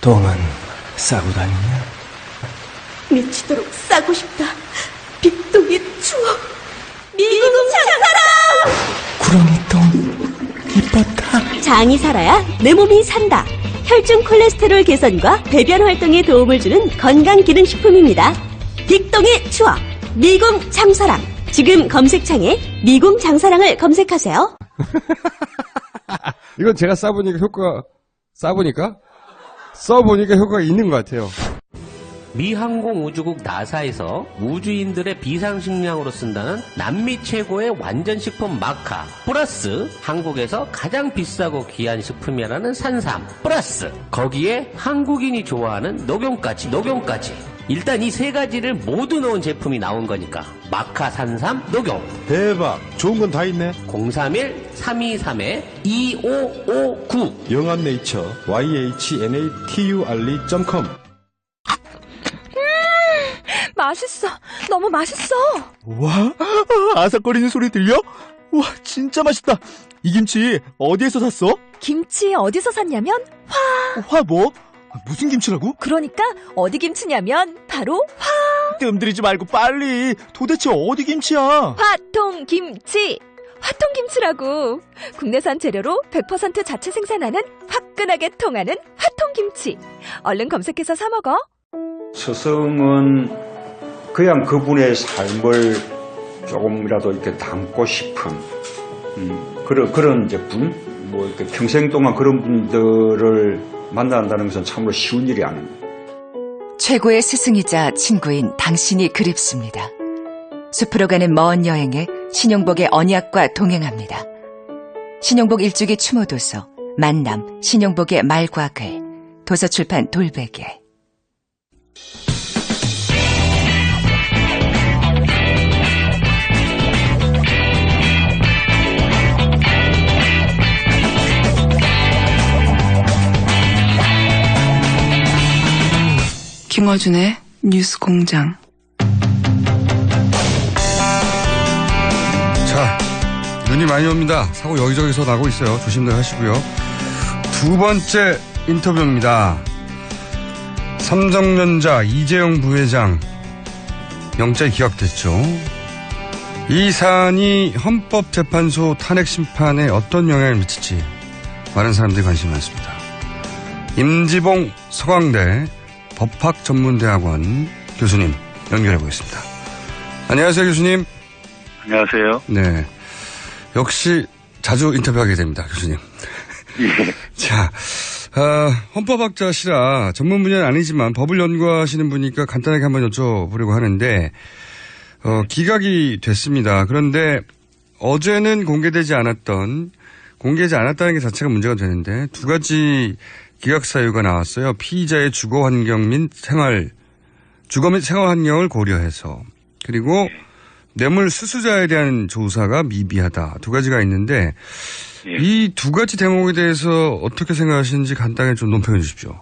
똥은 싸고 다니냐? 미치도록 싸고 싶다. 빅동의 추억. 미궁 장사랑! 구렁이 똥 이뻤다. 장이 살아야 내 몸이 산다. 혈중 콜레스테롤 개선과 배변 활동에 도움을 주는 건강기능식품입니다. 빅동의 추억. 미궁 장사랑. 지금 검색창에 미궁 장사랑을 검색하세요. 이건 제가 써보니까 효과가 있는 것 같아요. 미 항공우주국 나사에서 우주인들의 비상식량으로 쓴다는 남미 최고의 완전식품 마카 플러스 한국에서 가장 비싸고 귀한 식품이라는 산삼 플러스 거기에 한국인이 좋아하는 녹용까지 일단 이 세 가지를 모두 넣은 제품이 나온 거니까 마카 산삼 녹용. 대박, 좋은 건 다 있네. 031-323-2559 영한네이처 yhnatre.com. 맛있어. 너무 맛있어. 와, 아삭거리는 소리 들려? 와, 진짜 맛있다. 이 김치 어디에서 샀어? 김치 어디서 샀냐면 화 뭐? 무슨 김치라고? 그러니까 어디 김치냐면 바로 뜸들이지 말고 빨리. 도대체 어디 김치야? 화통김치. 화통김치라고. 국내산 재료로 100% 자체 생산하는 화끈하게 통하는 화통김치. 얼른 검색해서 사 먹어. 스승은 그냥 그분의 삶을 조금이라도 이렇게 담고 싶은 그런 이제 분, 뭐 이렇게 평생 동안 그런 분들을 만난다는 것은 참으로 쉬운 일이 아닙니다. 최고의 스승이자 친구인 당신이 그립습니다. 숲으로 가는 먼 여행에 신용복의 언약과 동행합니다. 신용복 일주기 추모도서 만남 신용복의 말과 글 도서출판 돌베개. 김어준의 뉴스공장. 자, 눈이 많이 옵니다. 사고 여기저기서 나고 있어요. 조심들 하시고요. 두 번째 인터뷰입니다. 삼성전자 이재용 부회장 영장이 기각됐죠. 이 사안이 헌법재판소 탄핵 심판에 어떤 영향을 미칠지 많은 사람들이 관심이 많습니다. 임지봉 서강대 법학전문대학원 교수님 연결해 보겠습니다. 안녕하세요, 교수님. 안녕하세요. 네. 역시 자주 인터뷰하게 됩니다, 교수님. 예. 자, 헌법학자시라 전문 분야는 아니지만 법을 연구하시는 분이니까 간단하게 한번 여쭤보려고 하는데, 기각이 됐습니다. 그런데 어제는 공개되지 않았다는 게 자체가 문제가 되는데 두 가지 기각 사유가 나왔어요. 피의자의 주거 환경 및 생활 환경을 고려해서. 그리고 뇌물 수수자에 대한 조사가 미비하다. 두 가지가 있는데 이 두 가지 대목에 대해서 어떻게 생각하시는지 간단히 좀 논평해 주십시오.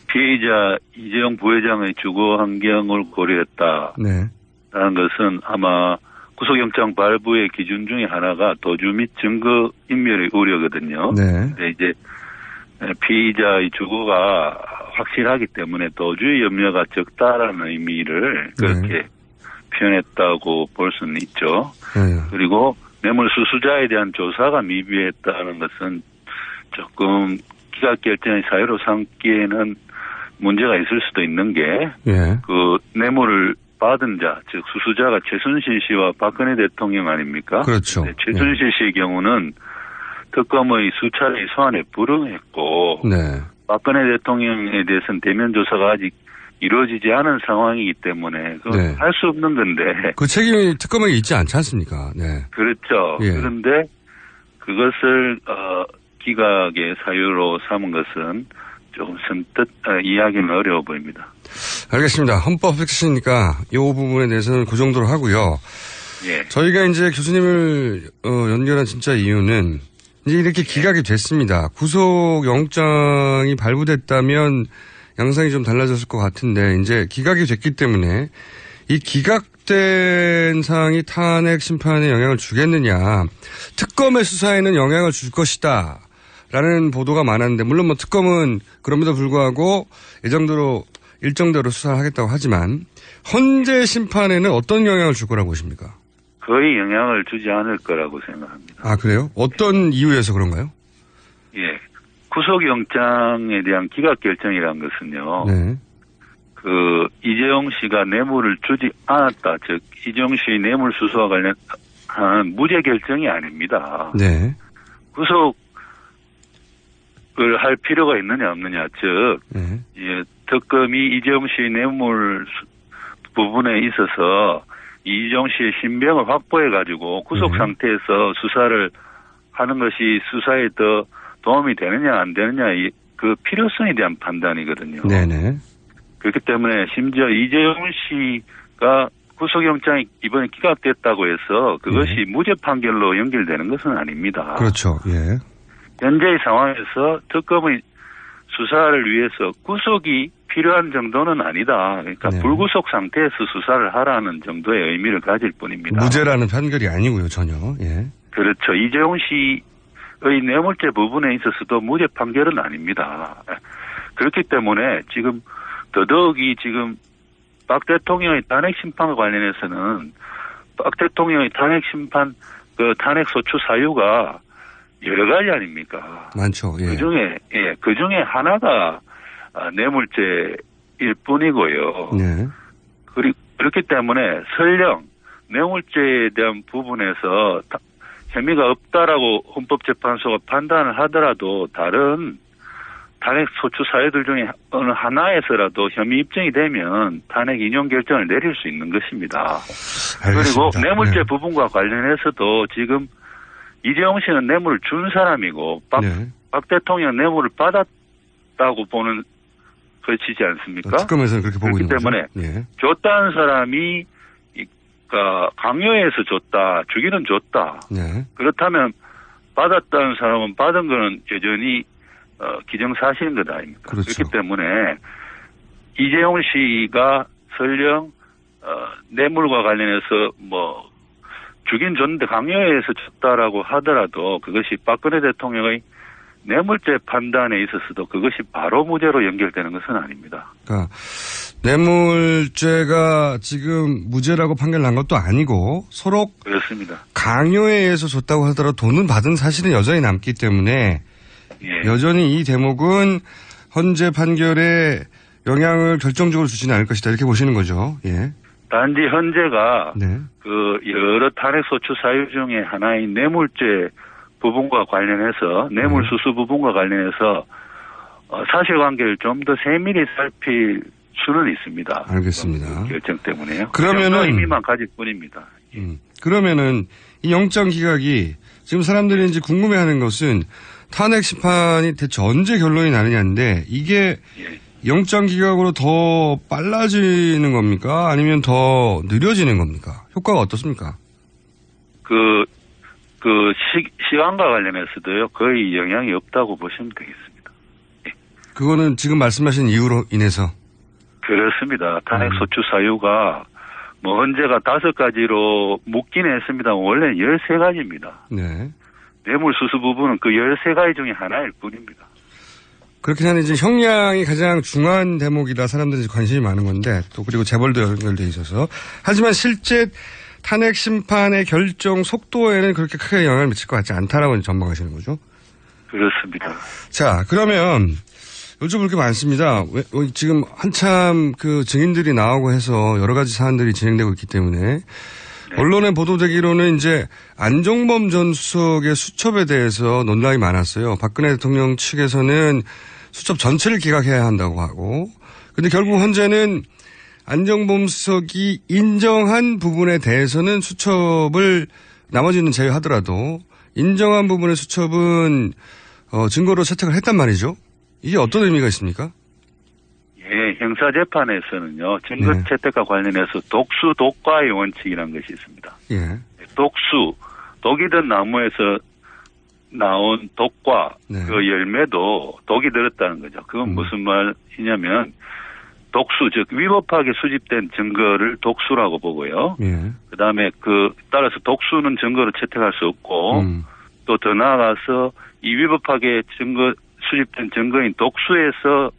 피의자 이재용 부회장의 주거 환경을 고려했다. 네. 라는 것은 아마 구속영장 발부의 기준 중에 하나가 도주 및 증거 인멸의 우려거든요. 네. 근데 이제 피의자의 주거가 확실하기 때문에 도주의 염려가 적다라는 의미를 그렇게 표현했다고 볼 수는 있죠. 그리고 뇌물 수수자에 대한 조사가 미비했다는 것은 조금 기각 결정의 사유로 삼기에는 문제가 있을 수도 있는 게 그 뇌물을 받은 자, 즉 수수자가 최순실 씨와 박근혜 대통령 아닙니까? 그렇죠. 최순실 씨의 경우는 특검의 수차례 소환에 불응했고 박근혜 대통령에 대해서는 대면 조사가 아직 이루어지지 않은 상황이기 때문에 할 수 없는 건데. 그 책임이 특검에게 있지 않지 않습니까? 네. 그렇죠. 그런데 그것을 기각의 사유로 삼은 것은 조금 선뜻 이해하기는 어려워 보입니다. 알겠습니다. 헌법학자시니까 이 부분에 대해서는 그 정도로 하고요. 저희가 이제 교수님을 연결한 진짜 이유는 이제 이렇게 기각이 됐습니다. 구속영장이 발부됐다면 양상이 좀 달라졌을 것 같은데 이제 기각이 됐기 때문에 이 기각된 사항이 탄핵 심판에 영향을 주겠느냐, 특검의 수사에는 영향을 줄 것이다 라는 보도가 많았는데, 물론 뭐 특검은 그럼에도 불구하고 일정대로 수사를 하겠다고 하지만, 헌재 심판에는 어떤 영향을 줄 거라고 보십니까? 거의 영향을 주지 않을 거라고 생각합니다. 아, 그래요? 어떤 이유에서 그런가요? 예. 구속영장에 대한 기각결정이라는 것은요. 네. 이재용 씨가 뇌물을 주지 않았다. 즉, 이재용 씨 뇌물 수수와 관련한 무죄 결정이 아닙니다. 네. 구속을 할 필요가 있느냐 없느냐. 즉, 네. 예, 특검이 이재용 씨 뇌물 부분에 있어서 이재용 씨의 신병을 확보해가지고 구속 상태에서 수사를 하는 것이 수사에 더 도움이 되느냐 안 되느냐 그 필요성에 대한 판단이거든요. 네네. 그렇기 때문에 심지어 이재용 씨가 구속영장이 이번에 기각됐다고 해서 그것이 무죄 판결로 연결되는 것은 아닙니다. 그렇죠. 예. 현재의 상황에서 특검의 수사를 위해서 구속이 필요한 정도는 아니다. 그러니까 네. 불구속 상태에서 수사를 하라는 정도의 의미를 가질 뿐입니다. 무죄라는 판결이 아니고요, 전혀. 예. 그렇죠. 이재용 씨의 뇌물죄 부분에 있어서도 무죄 판결은 아닙니다. 그렇기 때문에 지금 더더욱이 지금 박 대통령의 탄핵 심판과 관련해서는 박 대통령의 탄핵 심판 탄핵 소추 사유가 여러 가지 아닙니까? 많죠. 예. 그 중에 하나가 뇌물죄일 뿐이고요. 네. 그렇기 때문에 설령 뇌물죄에 대한 부분에서 혐의가 없다라고 헌법재판소가 판단을 하더라도 다른 탄핵 소추 사유들 중에 어느 하나에서라도 혐의 입증이 되면 탄핵 인용 결정을 내릴 수 있는 것입니다. 알겠습니다. 그리고 뇌물죄 네. 부분과 관련해서도 지금 이재용 씨는 뇌물을 준 사람이고 박 대통령 뇌물을 받았다고 보는 것이지 않습니까? 특검에서는 그렇게 보고 있는 거죠. 그렇기 때문에 예. 줬다는 사람이 강요해서 줬다, 주기는 줬다. 네. 그렇다면 받았다는 사람은 받은 거는 여전히 기정사실인 것 아닙니까? 그렇죠. 그렇기 때문에 이재용 씨가 설령 뇌물과 관련해서 주긴 줬는데 강요해서 줬다라고 하더라도 그것이 박근혜 대통령의 뇌물죄 판단에 있어서도 그것이 바로 무죄로 연결되는 것은 아닙니다. 그러니까 뇌물죄가 지금 무죄라고 판결 난 것도 아니고 서로 그렇습니다. 강요에 의해서 줬다고 하더라도 돈은 받은 사실은 여전히 남기 때문에 여전히 이 대목은 헌재 판결에 영향을 결정적으로 주지는 않을 것이다 이렇게 보시는 거죠. 예. 단지 현재가 네. 여러 탄핵 소추 사유 중에 하나인 뇌물죄 부분과 관련해서 뇌물 수수 부분과 관련해서 사실관계를 좀 더 세밀히 살필 수는 있습니다. 알겠습니다. 결정 때문에요. 그러면은 의미만 가질 뿐입니다. 그러면은 이 영장 기각이 지금 사람들이 이제 궁금해하는 것은 탄핵 심판이 대체 언제 결론이 나느냐인데 이게 영장 기각으로 더 빨라지는 겁니까? 아니면 더 느려지는 겁니까? 효과가 어떻습니까? 시간과 관련해서도요, 거의 영향이 없다고 보시면 되겠습니다. 그거는 지금 말씀하신 이유로 인해서? 그렇습니다. 탄핵 소추 사유가 헌재가 5가지로 묻긴 했습니다. 원래 13가지입니다. 네. 뇌물 수수 부분은 그 13가지 중에 하나일 뿐입니다. 그렇긴 한데 이제 형량이 가장 중요한 대목이라 사람들이 관심이 많은 건데 또 그리고 재벌도 연결돼 있어서 하지만 실제 탄핵 심판의 결정 속도에는 그렇게 크게 영향을 미칠 것 같지 않다라고 전망하시는 거죠? 그렇습니다. 자, 그러면 여쭤볼 게 많습니다. 지금 한참 그 증인들이 나오고 해서 여러 가지 사안들이 진행되고 있기 때문에 언론에 보도되기로는 이제 안종범 전 수석의 수첩에 대해서 논란이 많았어요. 박근혜 대통령 측에서는 수첩 전체를 기각해야 한다고 하고 근데 결국 현재는 안종범 수석이 인정한 부분에 대해서는 수첩을 나머지는 제외하더라도 인정한 부분의 수첩은 증거로 채택을 했단 말이죠. 이게 어떤 의미가 있습니까? 예, 형사재판에서는요, 증거 채택과 관련해서 독수 독과의 원칙이라는 것이 있습니다. 예. 독수, 독이 든 나무에서 나온 독과 그 열매도 독이 들었다는 거죠. 그건 무슨 말이냐면 독수, 즉 위법하게 수집된 증거를 독수라고 보고요. 그다음에 따라서 독수는 증거로 채택할 수 없고 또 더 나아가서 이 위법하게 수집된 증거인 독수에서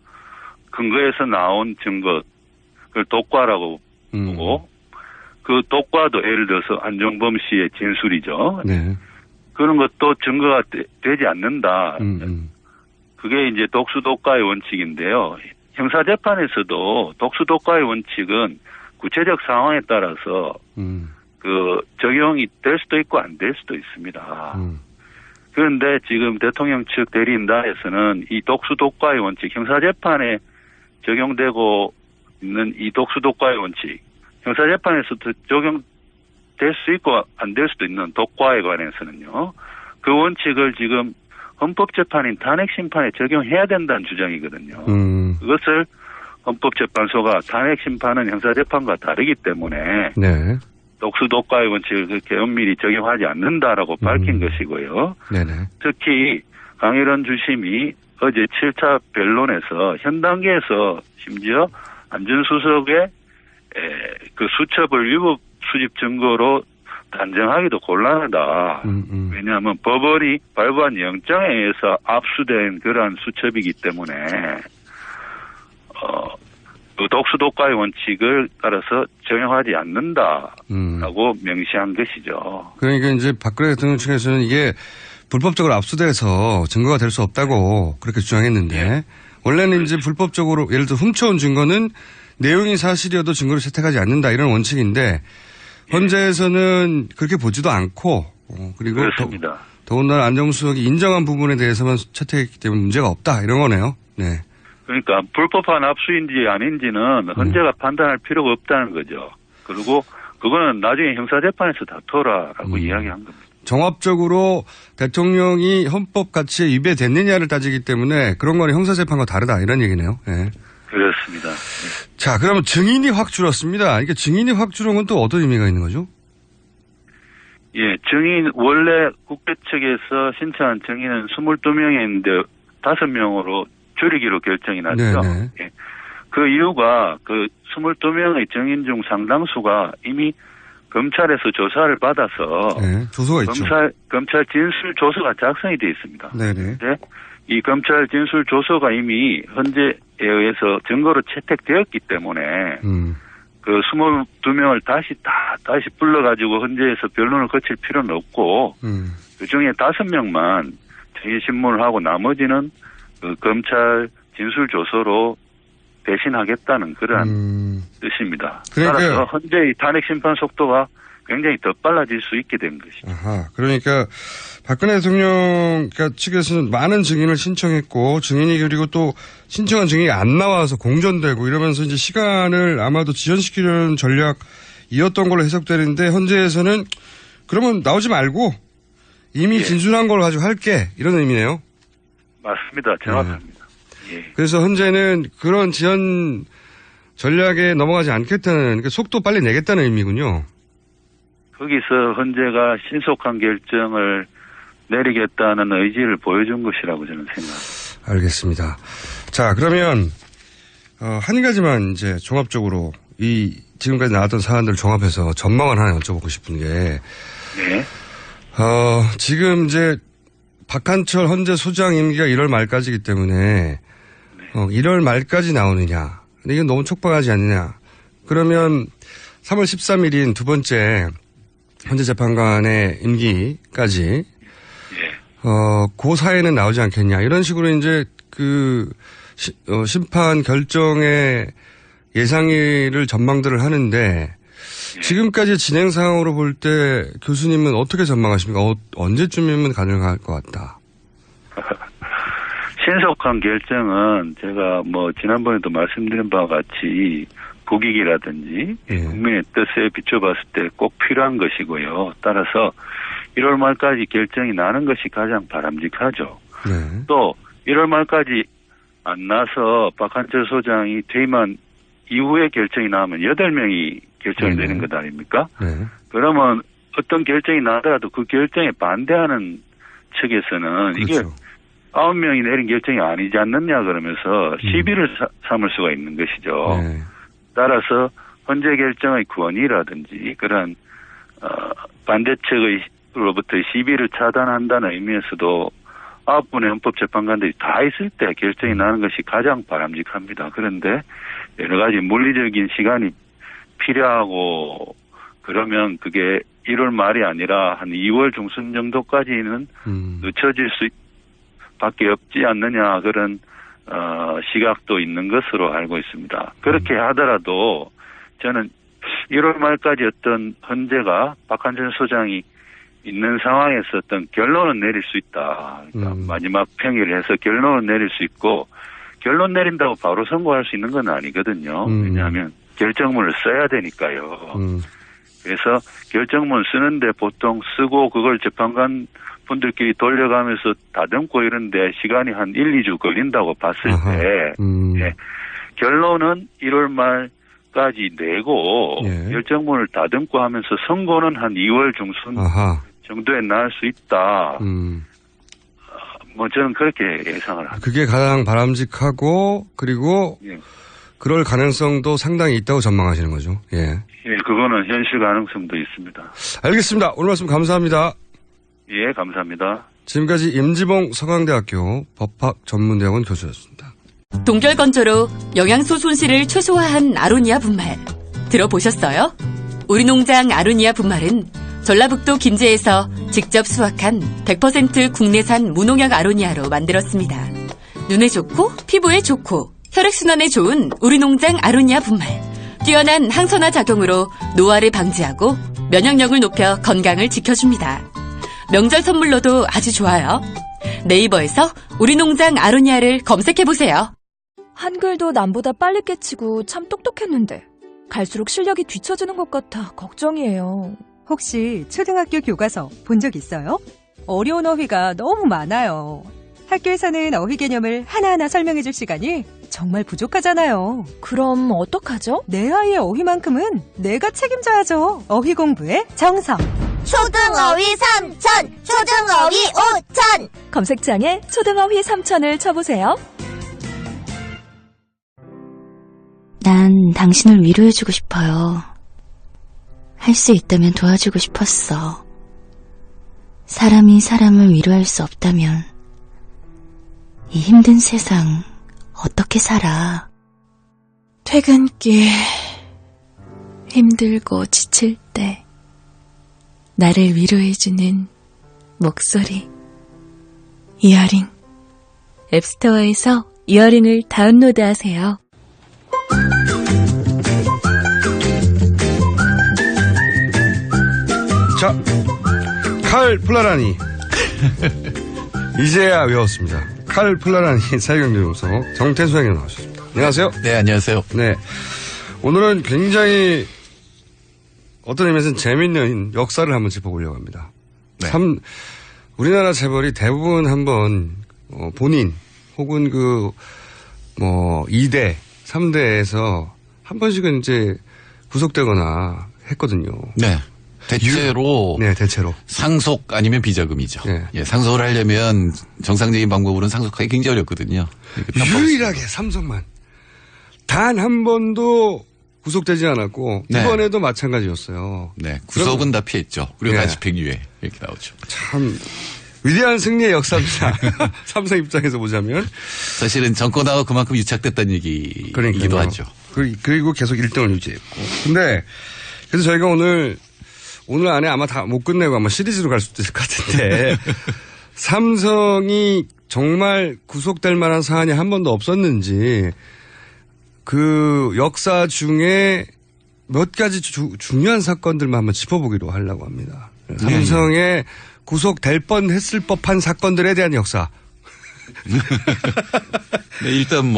근거에서 나온 증거, 그걸 독과라고 보고, 그 독과도 예를 들어서 안종범 씨의 진술이죠. 네. 그런 것도 증거가 되지 않는다. 그게 이제 독수독과의 원칙인데요. 형사재판에서도 독수독과의 원칙은 구체적 상황에 따라서 그 적용이 될 수도 있고 안 될 수도 있습니다. 그런데 지금 대통령 측 대리인단에서는 이 독수독과의 원칙, 형사재판에 적용되고 있는 이 독수독과의 원칙, 형사재판에서도 적용될 수 있고 안 될 수도 있는 독과에 관해서는요, 그 원칙을 지금 헌법재판인 탄핵심판에 적용해야 된다는 주장이거든요. 그것을 헌법재판소가 탄핵심판은 형사재판과 다르기 때문에 네. 독수독과의 원칙을 그렇게 엄밀히 적용하지 않는다라고 밝힌 것이고요. 네네. 특히 강일원 주심이 어제 7차 변론에서 현 단계에서 심지어 안전수석의 그 수첩을 위법 수집 증거로 단정하기도 곤란하다. 왜냐하면 법원이 발부한 영장에 의해서 압수된 그러한 수첩이기 때문에 그 독수독과의 원칙을 따라서 적용하지 않는다라고 명시한 것이죠. 그러니까 이제 박근혜 대통령 측에서는 이게 불법적으로 압수돼서 증거가 될 수 없다고 그렇게 주장했는데 원래는 이제 불법적으로 예를 들어 훔쳐온 증거는 내용이 사실이어도 증거를 채택하지 않는다 이런 원칙인데 현재에서는 그렇게 보지도 않고 그리고 그렇습니다. 더군다나 안정수석이 인정한 부분에 대해서만 채택했기 때문에 문제가 없다 이런 거네요. 네. 그러니까 불법한 압수인지 아닌지는 헌재가 판단할 필요가 없다는 거죠. 그리고 그거는 나중에 형사재판에서 다투라라고 이야기한 겁니다. 종합적으로 대통령이 헌법 가치에 위배됐느냐를 따지기 때문에 그런 거는 형사재판과 다르다 이런 얘기네요. 네. 그렇습니다. 네. 자, 그러면 증인이 확 줄었습니다. 그러니까 증인이 확 줄은 건 또 어떤 의미가 있는 거죠? 예, 증인 원래 국회 측에서 신청한 증인은 22명이었는데 5명으로 줄이기로 결정이 났죠. 예. 그 이유가 그 22명의 증인 중 상당수가 이미 검찰에서 조사를 받아서 조서가 있죠. 검찰 진술 조서가 작성이 되어 있습니다. 네네. 근데 이 검찰 진술 조서가 이미 헌재에 의해서 증거로 채택되었기 때문에 그 22명을 다시 불러가지고 헌재에서 변론을 거칠 필요는 없고 그 중에 5명만 증인 신문을 하고 나머지는 그 검찰 진술 조서로 대신하겠다는 그러한 뜻입니다. 따라서 헌재의 탄핵 심판 속도가 굉장히 더 빨라질 수 있게 된 것이죠. 아하, 그러니까 박근혜 대통령 측에서는 많은 증인을 신청했고 증인이 그리고 또 신청한 증인이 안 나와서 공전되고 이러면서 이제 시간을 아마도 지연시키려는 전략이었던 걸로 해석되는데 현재에서는 그러면 나오지 말고 이미 진술한 걸 가지고 할게 이런 의미네요. 맞습니다. 정확합니다. 예. 그래서 현재는 그런 지연 전략에 넘어가지 않겠다는 그러니까 속도 빨리 내겠다는 의미군요. 거기서 헌재가 신속한 결정을 내리겠다는 의지를 보여준 것이라고 저는 생각합니다. 알겠습니다. 자, 그러면 한 가지만 이제 종합적으로 이 지금까지 나왔던 사안들을 종합해서 전망을 하나 여쭤보고 싶은 게 네. 지금 이제 박한철 헌재 소장 임기가 1월 말까지이기 때문에 1월 말까지 나오느냐. 근데 이건 너무 촉박하지 않느냐. 그러면 3월 13일인 두 번째 헌재 재판관의 임기까지 그 사이에는 나오지 않겠냐. 이런 식으로 이제 그 심판 결정의 예상일을 전망들을 하는데 지금까지 진행 상황으로 볼 때 교수님은 어떻게 전망하십니까? 언제쯤이면 가능할 것 같다. 신속한 결정은 제가 지난번에도 말씀드린 바와 같이 국익이라든지 국민의 뜻에 비춰봤을 때 꼭 필요한 것이고요. 따라서 1월 말까지 결정이 나는 것이 가장 바람직하죠. 또 1월 말까지 안 나서 박한철 소장이 퇴임한 이후에 결정이 나오면 8명이 결정이 되는 것 아닙니까? 그러면 어떤 결정이 나더라도 그 결정에 반대하는 측에서는 그렇죠. 이게 9명이 내린 결정이 아니지 않느냐 그러면서 시비를 삼을 수가 있는 것이죠. 따라서 헌재 결정의 권위라든지 그런 반대측으로부터의 시비를 차단한다는 의미에서도 9분의 헌법재판관들이 다 있을 때 결정이 나는 것이 가장 바람직합니다. 그런데 여러 가지 물리적인 시간이 필요하고 그러면 그게 1월 말이 아니라 한 2월 중순 정도까지는 늦춰질 밖에 없지 않느냐 그런 시각도 있는 것으로 알고 있습니다. 그렇게 하더라도 저는 1월 말까지 어떤 헌재가 박한준 소장이 있는 상황에서 어떤 결론은 내릴 수 있다. 그러니까 마지막 평의를 해서 결론은 내릴 수 있고 결론 내린다고 바로 선고할 수 있는 건 아니거든요. 왜냐하면 결정문을 써야 되니까요. 그래서 결정문 쓰는데 보통 쓰고 그걸 재판관 분들끼리 돌려가면서 다듬고 이런데 시간이 한 1, 2주 걸린다고 봤을 때 예, 결론은 1월 말까지 내고 결정문을 다듬고 하면서 선고는 한 2월 중순 정도에 날 수 있다. 뭐 저는 그렇게 예상을 합니다. 그게 가장 바람직하고 그리고 그럴 가능성도 상당히 있다고 전망하시는 거죠. 예. 예, 그거는 현실 가능성도 있습니다. 알겠습니다. 오늘 말씀 감사합니다. 예, 감사합니다. 지금까지 임지봉 서강대학교 법학전문대학원 교수였습니다. 동결건조로 영양소 손실을 최소화한 아로니아 분말 들어보셨어요? 우리 농장 아로니아 분말은 전라북도 김제에서 직접 수확한 100% 국내산 무농약 아로니아로 만들었습니다. 눈에 좋고 피부에 좋고 혈액순환에 좋은 우리 농장 아로니아 분말. 뛰어난 항산화 작용으로 노화를 방지하고 면역력을 높여 건강을 지켜줍니다. 명절 선물로도 아주 좋아요. 네이버에서 우리 농장 아로니아를 검색해보세요. 한글도 남보다 빨리 깨치고 참 똑똑했는데 갈수록 실력이 뒤처지는 것 같아 걱정이에요. 혹시 초등학교 교과서 본 적 있어요? 어려운 어휘가 너무 많아요. 학교에서는 어휘 개념을 하나하나 설명해줄 시간이 정말 부족하잖아요. 그럼 어떡하죠? 내 아이의 어휘만큼은 내가 책임져야죠. 어휘 공부의 정성. 초등어휘 3천, 초등어휘 5천. 검색창에 초등어휘 3천을 쳐보세요. 난 당신을 위로해주고 싶어요. 할 수 있다면 도와주고 싶었어. 사람이 사람을 위로할 수 없다면 이 힘든 세상 어떻게 살아? 퇴근길 힘들고 지칠 때 나를 위로해주는 목소리. 이어링. 앱스토어에서 이어링을 다운로드하세요. 자, 칼 플라라니. 이제야 외웠습니다. 칼 플라라니 사회경제연구소 정태수 회장님 나오셨습니다. 안녕하세요. 네, 안녕하세요. 네. 오늘은 굉장히 어떤 의미에서는 재밌는 역사를 한번 짚어보려고 합니다. 네. 우리나라 재벌이 대부분 한번 본인 혹은 2대, 3대에서 한 번씩은 이제 구속되거나 했거든요. 네. 대체로 상속 아니면 비자금이죠. 네. 예, 상속을 하려면 정상적인 방법으로는 상속하기 굉장히 어렵거든요. 유일하게 삼성만 단 한 번도 구속되지 않았고 네. 이번에도 마찬가지였어요. 네, 구속은 다 피했죠. 그리고 다시 백유해 이렇게 나오죠. 참 위대한 승리의 역사입니다. 삼성 입장에서 보자면 사실은 정권하고 그만큼 유착됐다는 얘기이기도 하죠. 그리고 계속 1등을 유지했고. 근데 그래서 저희가 오늘 안에 아마 다 못 끝내고 아마 시리즈로 갈 수도 있을 것 같은데 삼성이 정말 구속될 만한 사안이 한 번도 없었는지 그 역사 중에 몇 가지 중요한 사건들만 한번 짚어보기로 하려고 합니다. 삼성에 구속될 뻔했을 법한 사건들에 대한 역사. 네, 일단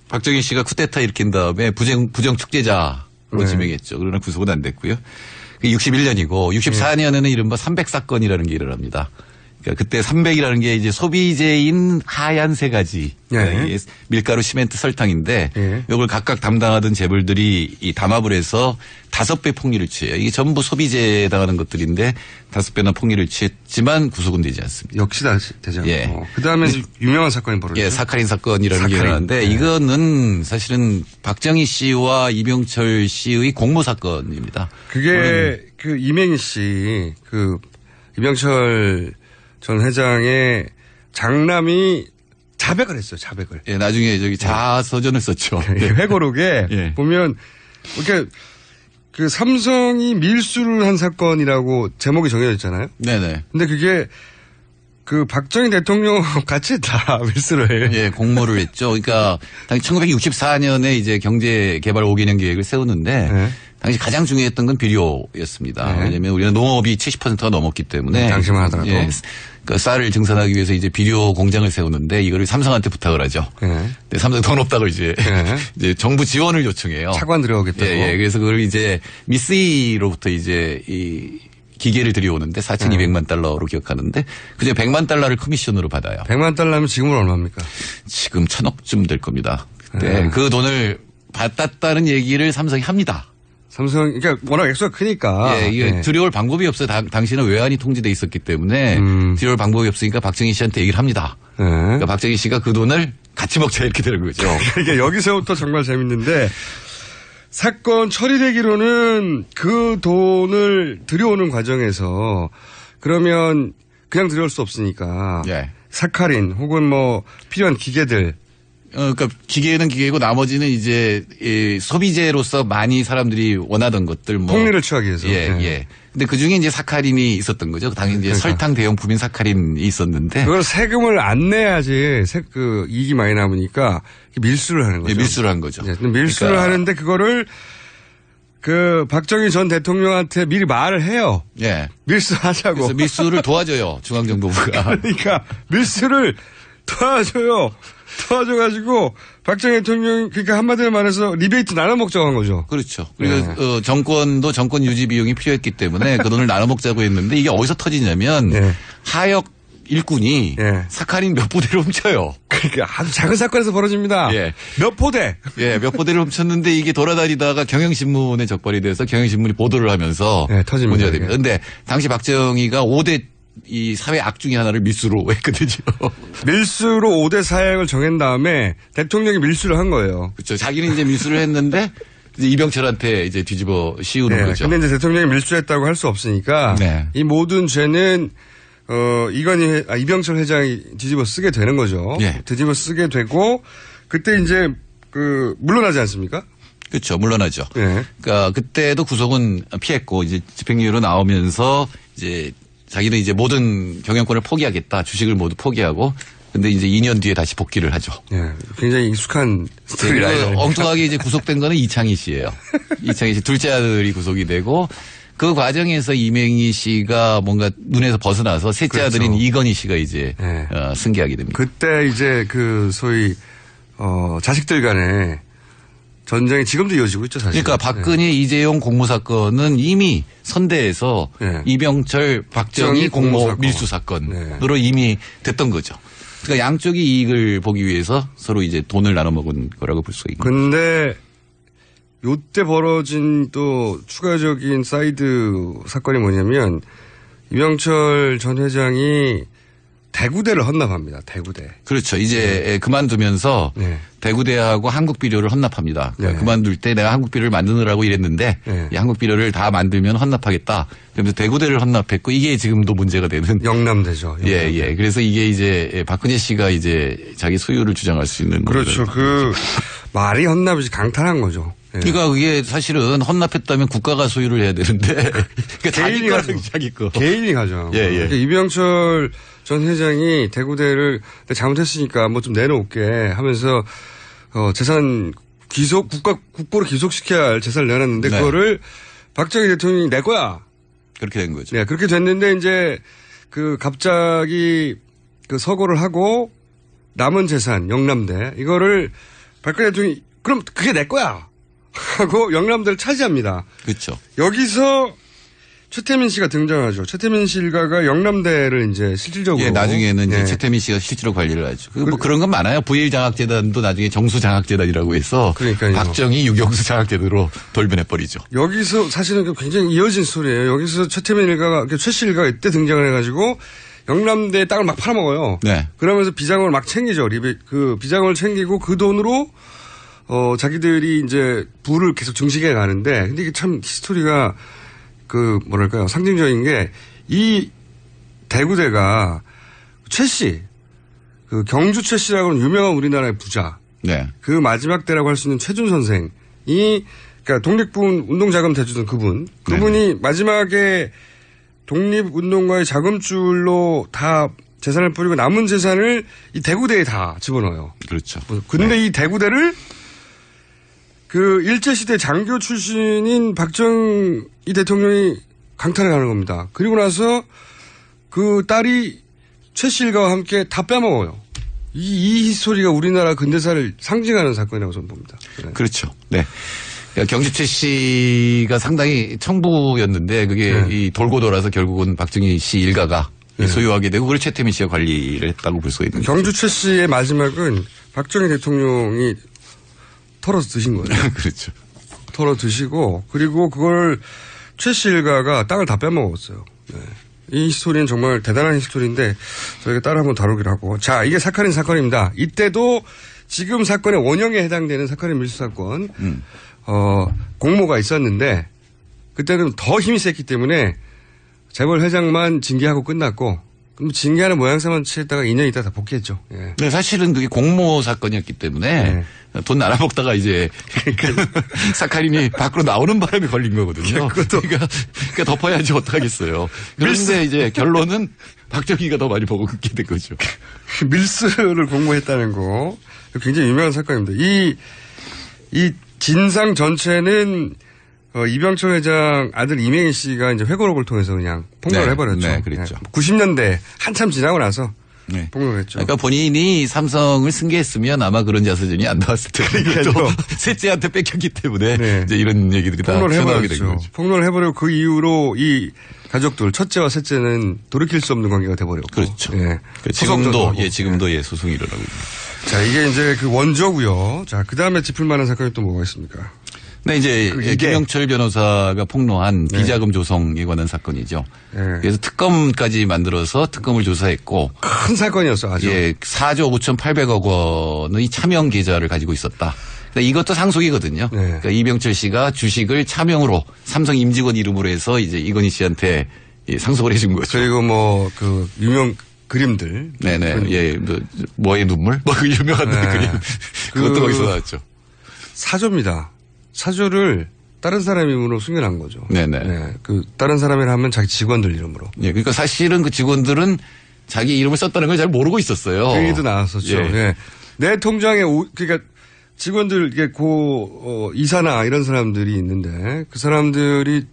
박정희 씨가 쿠데타 일으킨 다음에 부정 축제자로 지명했죠. 그러나 구속은 안 됐고요. 61년이고 64년에는 이른바 300사건이라는 게 일어납니다. 그러니까 그때 300이라는 게 이제 소비재인 하얀 세 가지. 밀가루, 시멘트, 설탕인데 이걸 각각 담당하던 재벌들이 이 담합을 해서 5배 폭리를 취해요. 이게 전부 소비재에 해당하는 것들인데 5배나 폭리를 취했지만 구속은 되지 않습니다. 역시 되지 않고. 그다음에 유명한 사건이 벌어졌죠. 예, 사카린 사건이라는 게 일어나는데 이거는 사실은 박정희 씨와 이병철 씨의 공모 사건입니다. 그게 그 이명희 씨, 이병철 전 회장의 장남이 자백을 했어요. 자백을. 예, 나중에 저기 자서전을 썼죠. 네. 회고록에 예. 보면 이렇게 그 삼성이 밀수를 한 사건이라고 제목이 정해져 있잖아요. 네네. 근데 그게 그 박정희 대통령 같이 했다 밀수를. 예, 공모를 했죠. 그러니까 당시 1964년에 이제 경제개발 5개년 계획을 세우는데 네. 당시 가장 중요했던 건 비료였습니다. 네. 왜냐하면 우리는 농업이 70%가 넘었기 때문에 당시만 하더라도 예, 그 쌀을 증산하기 위해서 이제 비료 공장을 세우는데 이거를 삼성한테 부탁을 하죠. 네. 근데 삼성 돈 없다고 이제 이제 정부 지원을 요청해요. 차관 들여오겠다고. 예, 예. 그래서 그걸 이제 미쓰이로부터 이제 이 기계를 들여오는데 4,200만 달러로 기억하는데 그중에 100만 달러를 커미션으로 받아요. 100만 달러면 지금은 얼마입니까? 지금 1,000억쯤 될 겁니다. 그때 그 돈을 받았다는 얘기를 삼성이 합니다. 삼성, 그러니까 워낙 액수가 크니까. 예, 이게 들여올 방법이 없어요. 당시는 외환이 통제돼 있었기 때문에 들여올 방법이 없으니까 박정희 씨한테 얘기를 합니다. 그러니까 박정희 씨가 그 돈을 같이 먹자 이렇게 되는 거죠. 이게 여기서부터 정말 재밌는데 사건 처리되기로는 그 돈을 들여오는 과정에서 그러면 그냥 들여올 수 없으니까 예. 사카린 혹은 뭐 필요한 기계들 그러니까 기계는 기계고 나머지는 이제 소비재로서 많이 사람들이 원하던 것들 뭐 폭리를 취하기 위해서. 예, 네. 예. 근데 그 중에 이제 사카린이 있었던 거죠. 당연히 이제 그러니까. 설탕 대용품인 사카린이 있었는데 그걸 세금을 안 내야지 그 이익이 많이 남으니까 밀수를 하는 거죠. 예, 밀수를 한 거죠. 네, 밀수를 그러니까. 하는데 그거를 그 박정희 전 대통령한테 미리 말을 해요. 예. 밀수하자고. 그래서 밀수를 도와줘요. 중앙정보부가. 그러니까 밀수를 도와줘가지고 박정희 대통령이 그러니까 한마디로 말해서 리베이트 나눠 먹자고 한 거죠. 그렇죠. 그리고 정권도 정권 유지 비용이 필요했기 때문에 그 돈을 나눠 먹자고 했는데 이게 어디서 터지냐면 하역 일꾼이 사카린 몇 부대를 훔쳐요. 그러니까 아주 작은 사건에서 벌어집니다. 예. 몇 포대. 예, 몇 포대를 훔쳤는데 이게 돌아다니다가 경향신문에 적발이 돼서 경향신문이 보도를 하면서 터집니다. 문제가 됩니다. 그런데 당시 박정희가 5대 이 사회 악 중에 하나를 밀수로 했거든요. 밀수로 5대 사형을 정한 다음에 대통령이 밀수를 한 거예요. 그렇죠. 자기는 이제 밀수를 했는데 이제 이병철한테 이제 뒤집어 씌우는 거죠. 근데 이제 대통령이 밀수했다고 할 수 없으니까 이 모든 죄는 이병철 회장이 뒤집어 쓰게 되는 거죠. 뒤집어 쓰게 되고 그때 이제 물러나지 않습니까? 그렇죠. 물러나죠. 그러니까 그때도 구속은 피했고 이제 집행유예로 나오면서 이제 자기는 이제 모든 경영권을 포기하겠다. 주식을 모두 포기하고. 근데 이제 2년 뒤에 다시 복귀를 하죠. 예. 굉장히 익숙한 스토리라. 엉뚱하게 이제 구속된 거는 이창희 씨예요. 이창희 씨 둘째 아들이 구속이 되고 그 과정에서 이명희 씨가 뭔가 눈에서 벗어나서 셋째 아들인 이건희 씨가 이제 승계하게 됩니다. 그때 이제 그 소위 자식들 간에 전쟁이 지금도 이어지고 있죠, 사실. 그러니까 박근혜 이재용 공모 사건은 이미 선대에서 이병철 박정희 공모 밀수 사건으로 이미 됐던 거죠. 그러니까 양쪽이 이익을 보기 위해서 서로 이제 돈을 나눠 먹은 거라고 볼 수 있고. 근데 요때 벌어진 또 추가적인 사이드 사건이 뭐냐면 이병철 전 회장이 대구대를 헌납합니다. 대구대. 그렇죠. 이제 그만두면서 대구대하고 한국비료를 헌납합니다. 그러니까 그만둘 때 내가 한국비료를 만드느라고 이랬는데 이 한국비료를 다 만들면 헌납하겠다. 그러면서 대구대를 헌납했고 이게 지금도 문제가 되는. 영남대죠. 예, 예. 그래서 이게 이제 박근혜 씨가 이제 자기 소유를 주장할 수 있는. 그렇죠. 말이 헌납이지 강탈한 거죠. 그러니까 그게 사실은 헌납했다면 국가가 소유를 해야 되는데. 그러니까 개인이 가죠. 자기 거. 개인이 가죠. 예, 예. 그러니까 이병철 전 회장이 대구대를 잘못했으니까 뭐 좀 내놓을게 하면서 재산 국고로 귀속시켜야 할 재산을 내놨는데 그거를 박정희 대통령이 내 거야. 그렇게 된 거죠. 네, 그렇게 됐는데 이제 갑자기 서거를 하고 남은 재산 영남대 이거를 박근혜 대통령이 그럼 그게 내 거야 하고 영남대를 차지합니다. 그렇죠. 여기서 최태민 씨가 등장하죠. 최태민 씨 일가가 영남대를 이제 실질적으로. 예, 나중에는 이제 최태민 씨가 실제로 관리를 하죠. 뭐 그런 건 많아요. 부일장학재단도 나중에 정수장학재단이라고 해서. 그러니까요. 박정희 유경수 장학재단으로 돌변해버리죠. 여기서 사실은 굉장히 이어진 스토리예요. 여기서 최태민 일가가, 최 씨 일가가 이때 등장을 해가지고 영남대 땅을 막 팔아먹어요. 네. 그러면서 비자금을 막 챙기죠. 비자금을 챙기고 그 돈으로 자기들이 이제 부를 계속 증식해 가는데 근데 이게 참 스토리가 상징적인 게 이 대구대가 최 씨, 그 경주 최 씨라고는 유명한 우리나라의 부자. 네. 그 마지막 때라고 할 수 있는 최준 선생이 그러니까 독립군 운동자금 대주던 그분이 마지막에 독립운동가의 자금줄로 다 재산을 뿌리고 남은 재산을 이 대구대에 다 집어넣어요. 그렇죠. 근데 이 대구대를 그 일제시대 장교 출신인 박정희 대통령이 강탈해 가는 겁니다. 그리고 나서 그 딸이 최 씨 일가와 함께 다 빼먹어요. 이 히스토리가 우리나라 근대사를 상징하는 사건이라고 저는 봅니다. 네. 그렇죠. 네. 경주 최 씨가 상당히 청부였는데 그게 이 돌고 돌아서 결국은 박정희 씨 일가가 소유하게 되고 그걸 최태민 씨가 관리를 했다고 볼 수가 있는 거죠. 경주 최 씨의 마지막은 박정희 대통령이 털어서 드신 거예요. 그렇죠. 털어 드시고 그리고 그걸 최 씨 일가가 땅을 다 빼먹었어요. 네. 이 스토리는 정말 대단한 스토리인데 저희가 따로 한번 다루기로 하고. 자, 이게 사카린 사건입니다. 이때도 지금 사건의 원형에 해당되는 사카린 밀수 사건 공모가 있었는데 그때는 더 힘이 셌기 때문에 재벌 회장만 징계하고 끝났고 그럼 징계하는 모양새만 취했다가 2년 있다 다 복귀했죠. 예. 네, 사실은 그게 공모 사건이었기 때문에 돈 나눠먹다가 이제 사카린이 밖으로 나오는 바람에 걸린 거거든요. 그러니까 덮어야지 어떡하겠어요. 그런데 이제 결론은 박정희가 더 많이 먹게 된 거죠. 밀수를 공모했다는 거 굉장히 유명한 사건입니다. 이 진상 전체는 이병철 회장 아들 이명희 씨가 이제 회고록을 통해서 그냥 폭로를 해버렸죠. 네, 그랬죠. 90년대 한참 지나고 나서 폭로를 했죠. 그러니까 본인이 삼성을 승계했으면 아마 그런 자서전이 안 나왔을 텐데 또 셋째한테 뺏겼기 때문에 이제 이런 얘기들이 다 튀어나오게 된 거죠. 폭로를 해버리고 그 이후로 이 가족들 첫째와 셋째는 돌이킬 수 없는 관계가 돼버렸고. 그렇죠. 예. 지금도 소송이 일어나고 있습니다. 자, 이게 이제 그 원조고요. 자, 그 다음에 짚을 만한 사건이 또 뭐가 있습니까? 네, 이제 김영철 변호사가 폭로한 비자금 조성에 관한 사건이죠. 그래서 특검까지 만들어서 특검을 조사했고 큰 사건이었어, 아주. 4조 5,800억 원의 차명 계좌를 가지고 있었다. 이것도 상속이거든요. 그러니까 이병철 씨가 주식을 차명으로 삼성 임직원 이름으로 해서 이제 이건희 씨한테 상속을 해준 거죠. 그리고 뭐 그 유명 그림들. 네네. 뭐의 눈물? 그 유명한 그림. 그것도 거기서 나왔죠. 사조입니다. 사조를 다른 사람 이름으로 숨겨놓은 거죠. 네네. 그 다른 사람이라 하면 자기 직원들 이름으로. 그러니까 사실은 그 직원들은 자기 이름을 썼다는 걸 잘 모르고 있었어요. 그 얘기도 나왔었죠. 내 통장에 그러니까 직원들 이게 이사나 이런 사람들이 있는데 그 사람들이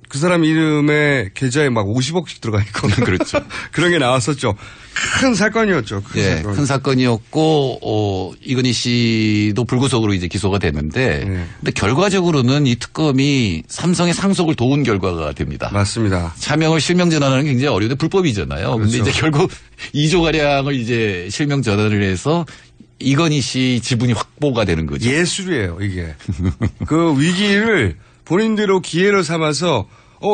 그 사람 이름에 계좌에 막 50억씩 들어가 있고. 그렇죠. 그런 게 나왔었죠. 큰 사건이었죠. 큰 사건이었고, 이건희 씨도 불구속으로 이제 기소가 됐는데, 근데 결과적으로는 이 특검이 삼성의 상속을 도운 결과가 됩니다. 맞습니다. 차명을 실명 전환하는 게 굉장히 어려운데 불법이잖아요. 그렇죠. 근데 이제 결국 2조가량을 이제 실명 전환을 해서 이건희 씨 지분이 확보가 되는 거죠. 예술이에요, 이게. 그 위기를 본인대로 기회를 삼아서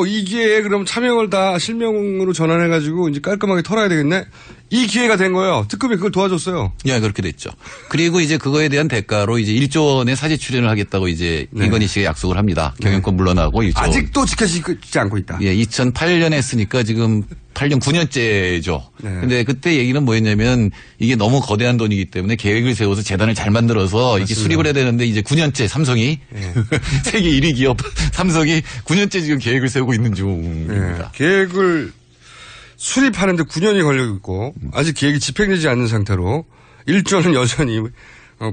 이 기회에 그럼 차명을 다 실명으로 전환해가지고 이제 깔끔하게 털어야 되겠네? 이 기회가 된 거예요. 특검이 그걸 도와줬어요. 예, 그렇게 됐죠. 그리고 이제 그거에 대한 대가로 이제 1조 원의 사제 출연을 하겠다고 이제 이건희 씨가 약속을 합니다. 경영권 물러나고 1조. 아직도 지켜지지 않고 있다. 2008년에 했으니까 지금 8년 9년째죠. 근데 그때 얘기는 뭐였냐면 이게 너무 거대한 돈이기 때문에 계획을 세워서 재단을 잘 만들어서 이게 수립을 해야 되는데 이제 9년째 삼성이 세계 1위 기업 삼성이 9년째 지금 계획을 세우고 있는 중입니다. 계획을 수립하는데 9년이 걸리고 있고 아직 계획이 집행되지 않는 상태로 1조는 여전히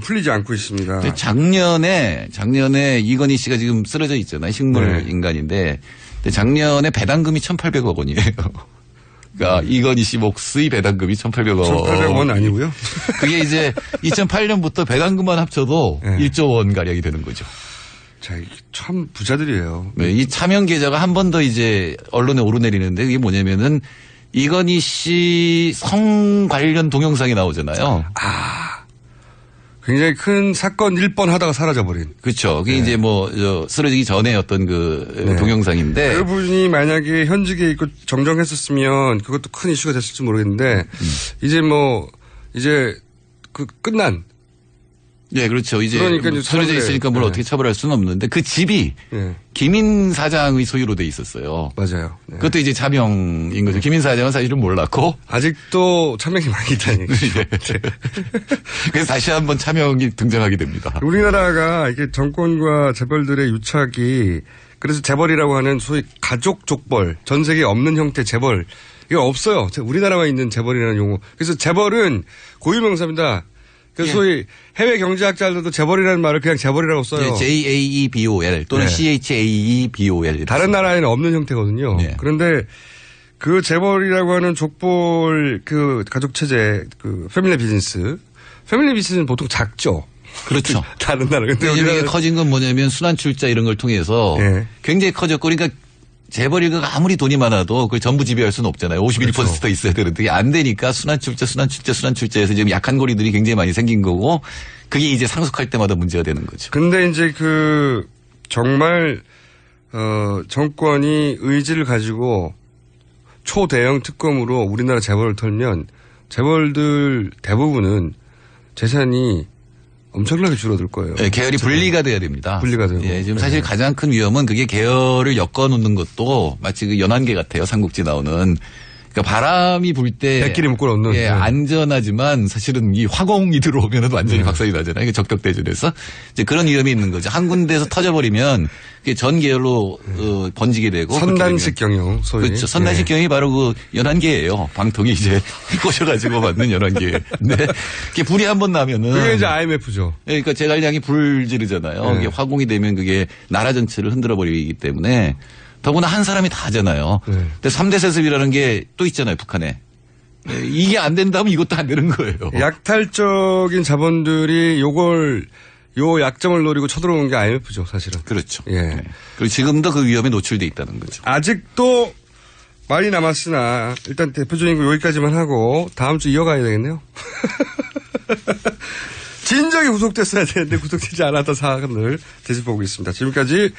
풀리지 않고 있습니다. 작년에 이건희 씨가 지금 쓰러져 있잖아요. 식물 인간인데 작년에 배당금이 1,800억 원이에요. 그러니까 이건희 씨 몫의 배당금이 1,800억. 1,800원 원 아니고요. 그게 이제 2008년부터 배당금만 합쳐도 1조 원 가량이 되는 거죠. 자, 참 부자들이에요. 이 차명 계좌가 한 번 더 이제 언론에 오르내리는데 그게 뭐냐면은 이건희 씨 성 관련 동영상이 나오잖아요. 굉장히 큰 사건 1번 하다가 사라져버린. 그렇죠. 그게 이제 쓰러지기 전에 어떤 동영상인데. 그분이 만약에 현직에 있고 정정했었으면 그것도 큰 이슈가 됐을지 모르겠는데 이제 끝난 네, 그렇죠. 이제 그러니까 쓰러져 있으니까 뭘 어떻게 처벌할 수는 없는데 그 집이 김인 사장의 소유로 돼 있었어요. 맞아요. 네. 그것도 이제 차명인 거죠. 김인 사장은 사실은 몰랐고 아직도 차명이 많이 있다니. 그래서 다시 한번 차명이 등장하게 됩니다. 우리나라가 이게 정권과 재벌들의 유착이 그래서 재벌이라고 하는 소위 가족 족벌, 전 세계에 없는 형태 재벌 이거 없어요. 우리나라만 있는 재벌이라는 용어. 그래서 재벌은 고유명사입니다. 그래서 소위 해외 경제학자들도 재벌이라는 말을 그냥 재벌이라고 써요. 네, JAEBOL 또는 네. CHAEBOL. 다른 나라에는 없는 형태거든요. 네. 그런데 그 재벌이라고 하는 족벌 그 가족 체제 그 패밀리 비즈니스는 보통 작죠. 그렇죠. 다른 나라. 근데 이게 커진 건 뭐냐면 순환 출자 이런 걸 통해서 굉장히 커졌고 그러니까 재벌이가 아무리 돈이 많아도 그걸 전부 지배할 수는 없잖아요. 51% 그렇죠. 있어야 되는데 그게 안 되니까 순환 출자에서 지금 약한 고리들이 굉장히 많이 생긴 거고 그게 이제 상속할 때마다 문제가 되는 거죠. 근데 이제 그 정말 정권이 의지를 가지고 초대형 특검으로 우리나라 재벌을 털면 재벌들 대부분은 재산이 엄청나게 줄어들 거예요. 네, 계열이 분리가 돼야 됩니다. 분리가 되고. 예, 지금 사실 가장 큰 위험은 그게 계열을 엮어놓는 것도 마치 그 연안개 같아요. 삼국지 나오는. 그러니까 바람이 불 때. 백끼리 묶어놓는. 예, 안전하지만 사실은 이 화공이 들어오면 완전히 박살이 나잖아요. 이게 적격대전에서. 이제 그런 위험이 있는 거죠. 한 군데에서 터져버리면 그게 전 계열로 번지게 되고. 선단식 경영. 소위. 그렇죠. 선단식 경영이 바로 그 연안개예요. 방통이 이제 꼬셔가지고 만든 연안개. 근데 그게 불이 한번 나면은. 그게 이제 IMF죠. 예, 그러니까 제갈량이 불 지르잖아요. 이게 화공이 되면 그게 나라 전체를 흔들어 버리기 때문에 더구나 한 사람이 다 하잖아요. 근데 3대 세습이라는 게 또 있잖아요. 북한에. 예, 이게 안 된다면 이것도 안 되는 거예요. 약탈적인 자본들이 요 약점을 노리고 쳐들어온 게 IMF죠, 사실은. 그렇죠. 예. 네. 그리고 지금도 그 위험에 노출돼 있다는 거죠. 아직도 많이 남았으나 일단 대표적인 거 여기까지만 하고 다음 주 이어가야 되겠네요. 진작에 구속됐어야 되는데 구속되지 않았던 사건을 되짚어보고 있습니다. 지금까지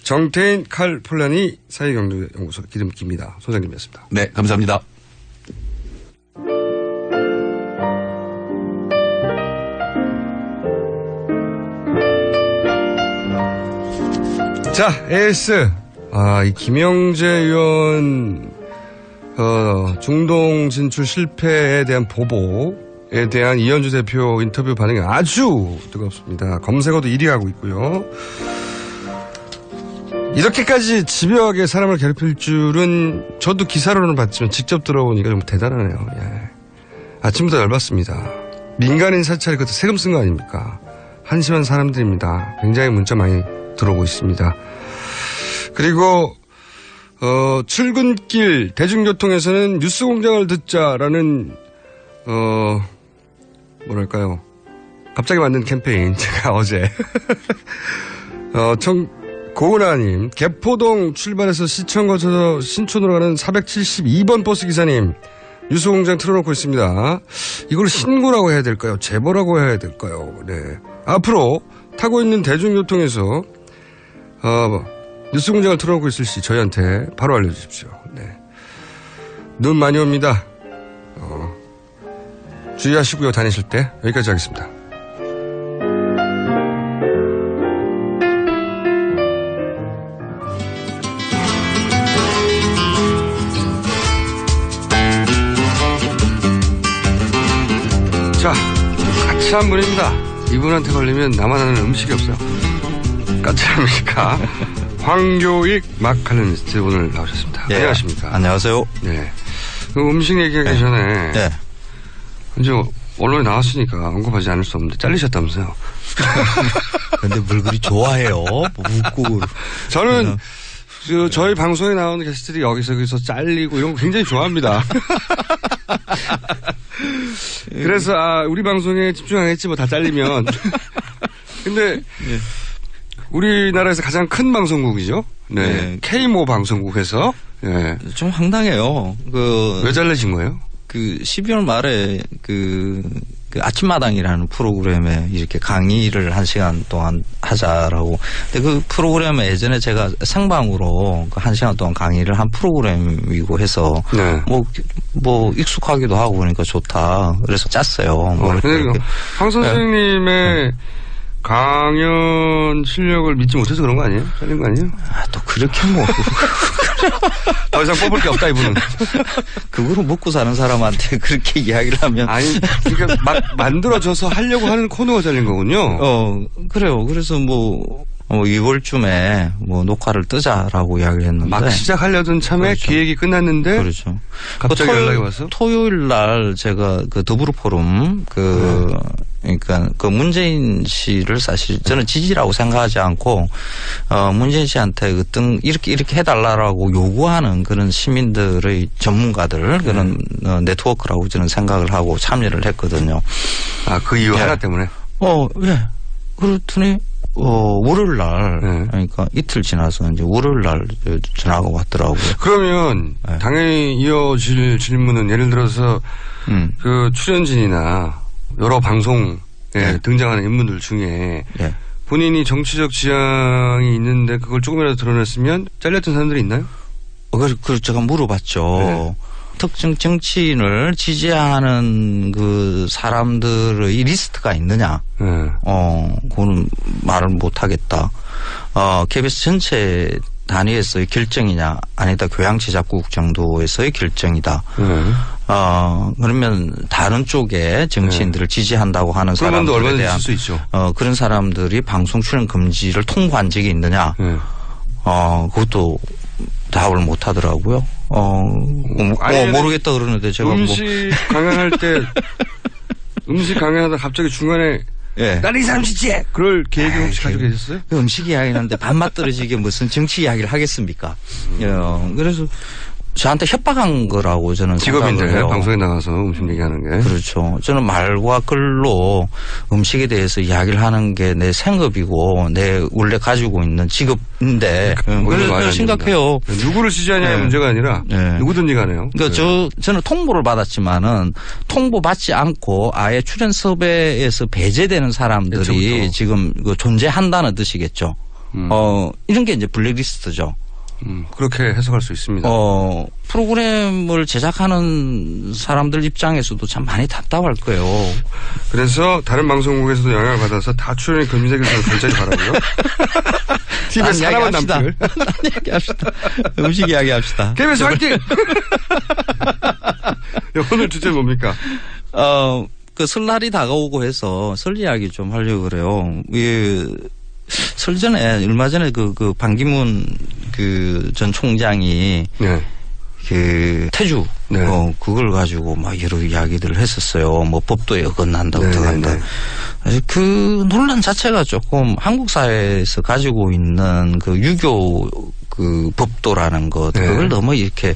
정태인 칼폴라니 사회경제연구소 기름기입니다. 소장님이었습니다. 네, 감사합니다. 자, AS. 이 김영재 의원, 중동 진출 실패에 대한 보복에 대한 이현주 대표 인터뷰 반응이 아주 뜨겁습니다. 검색어도 1위 하고 있고요. 이렇게까지 집요하게 사람을 괴롭힐 줄은 저도 기사로는 봤지만 직접 들어보니까 좀 대단하네요. 예. 아침부터 열받습니다. 민간인 사찰에 그것도 세금 쓴 거 아닙니까? 한심한 사람들입니다. 굉장히 문자 많이 들어오고 있습니다. 그리고 출근길 대중교통에서는 뉴스공장을 듣자라는 뭐랄까요? 갑자기 만든 캠페인 제가 어제 고은아님 개포동 출발해서 시청 거쳐서 신촌으로 가는 472번 버스 기사님 뉴스공장 틀어놓고 있습니다. 이걸 신고라고 해야 될까요? 제보라고 해야 될까요? 네. 앞으로 타고 있는 대중교통에서 뉴스공장을 틀어놓고 있을 시 저희한테 바로 알려주십시오. 네. 눈 많이 옵니다. 주의하시고요. 다니실 때 여기까지 하겠습니다. 자, 까칠한 분입니다. 이분한테 걸리면 나만 하는 음식이 없어요. 까칠합니까? 황교익 마칼리니스트 오늘 나오셨습니다. 네, 안녕하십니까? 안녕하세요. 네. 음식 얘기하기 전에. 네. 이제 언론에 나왔으니까 언급하지 않을 수 없는데 잘리셨다면서요. 근데 뭘 그리 좋아해요? 웃고. 저는 저희 방송에 나오는 게스트들이 여기서 잘리고 이런 거 굉장히 좋아합니다. 그래서 우리 방송에 집중하겠지 뭐 다 잘리면. 근데 우리나라에서 가장 큰 방송국이죠. 네. K모 방송국에서. 네. 좀 황당해요. 왜 잘리신 거예요? 12월 말에 그 아침마당이라는 프로그램에 이렇게 강의를 1시간 동안 하자라고. 근데 그 프로그램에 예전에 제가 생방으로 그 1시간 동안 강의를 한 프로그램이고 해서 네. 뭐 익숙하기도 하고 그러니까 좋다. 그래서 짰어요. 근데 황 선생님의 강연 실력을 믿지 못해서 그런 거 아니에요? 잘린 거 아니에요? 또 그렇게 뭐. 더 이상 뽑을 게 없다, 이분은. 그거로 먹고 사는 사람한테 그렇게 이야기를 하면. 아니, 그러니까 막 만들어져서 하려고 하는 코너가 잘린 거군요. 그래요. 그래서 2월쯤에 녹화를 뜨자라고 이야기를 했는데. 막 시작하려던 참에 그렇죠. 기획이 끝났는데. 그렇죠. 갑자기 연락이 와서. 토요일 날 제가 그 더불어 포럼 그러니까 그 문재인 씨를 사실 저는 지지라고 생각하지 않고 문재인 씨한테 어떤 이렇게 해달라라고 요구하는 그런 시민들의 전문가들 그런 네트워크라고 저는 생각을 하고 참여를 했거든요. 아, 그 이유 하나 때문에? 예. 그렇더니 월요일 날 그러니까 이틀 지나서 이제 월요일 날 전화가 왔더라고요. 그러면 당연히 이어질 질문은 예를 들어서 그 출연진이나 여러 방송에 등장하는 인물들 중에 본인이 정치적 지향이 있는데 그걸 조금이라도 드러냈으면 잘렸던 사람들이 있나요? 그걸 제가 물어봤죠. 특정 정치인을 지지하는 그 사람들의 리스트가 있느냐? 그거는 말을 못 하겠다. KBS 전체 단위에서의 결정이냐? 아니다. 교양제작국 정도에서의 결정이다. 그러면 다른 쪽에 정치인들을 지지한다고 하는 사람들에 대한 수 있죠. 그런 사람들이 방송 출연 금지를 통보한 적이 있느냐? 그것도 답을 못 하더라고요. 모르겠다 그러는데 제가 음식 강연할 때 음식 강연하다 갑자기 중간에 나는 이 사람 지지해! 그럴 계획을 혹시 가지고 계셨어요? 음식 이야기하는데 밥맛 떨어지게 무슨 정치 이야기를 하겠습니까? 그래서 저한테 협박한 거라고 저는 직업인데 방송에 나가서 음식 얘기하는 게. 그렇죠. 저는 말과 글로 음식에 대해서 이야기를 하는 게 내 생업이고 내 원래 가지고 있는 직업인데 그래서 심각해요. 누구를 지지하냐의 문제가 아니라 누구든지 간에요. 그러니까 저는 통보를 받았지만은 통보받지 않고 아예 출연 섭외에서 배제되는 사람들이 그렇죠. 지금 존재한다는 뜻이겠죠. 이런 게 이제 블랙리스트죠. 그렇게 해석할 수 있습니다. 프로그램을 제작하는 사람들 입장에서도 참 많이 답답할 거예요. 그래서 다른 방송국에서도 영향을 받아서 다 출연이 금지되길 저는 간절히 바라고요. TV에서 하나만 남기를. 딴 얘기합시다. 음식 이야기합시다. KBS 화이팅! 오늘 주제 뭡니까? 그 설날이 다가오고 해서 설 이야기 좀 하려고 그래요. 설 전에 얼마 전에 그 반기문 그 전 총장이 그 태주 그걸 가지고 막 여러 이야기들을 했었어요. 뭐 법도에 어긋난다 어떡한다. 그 논란 자체가 조금 한국 사회에서 가지고 있는 그 유교 그 법도라는 것 그걸 너무 이렇게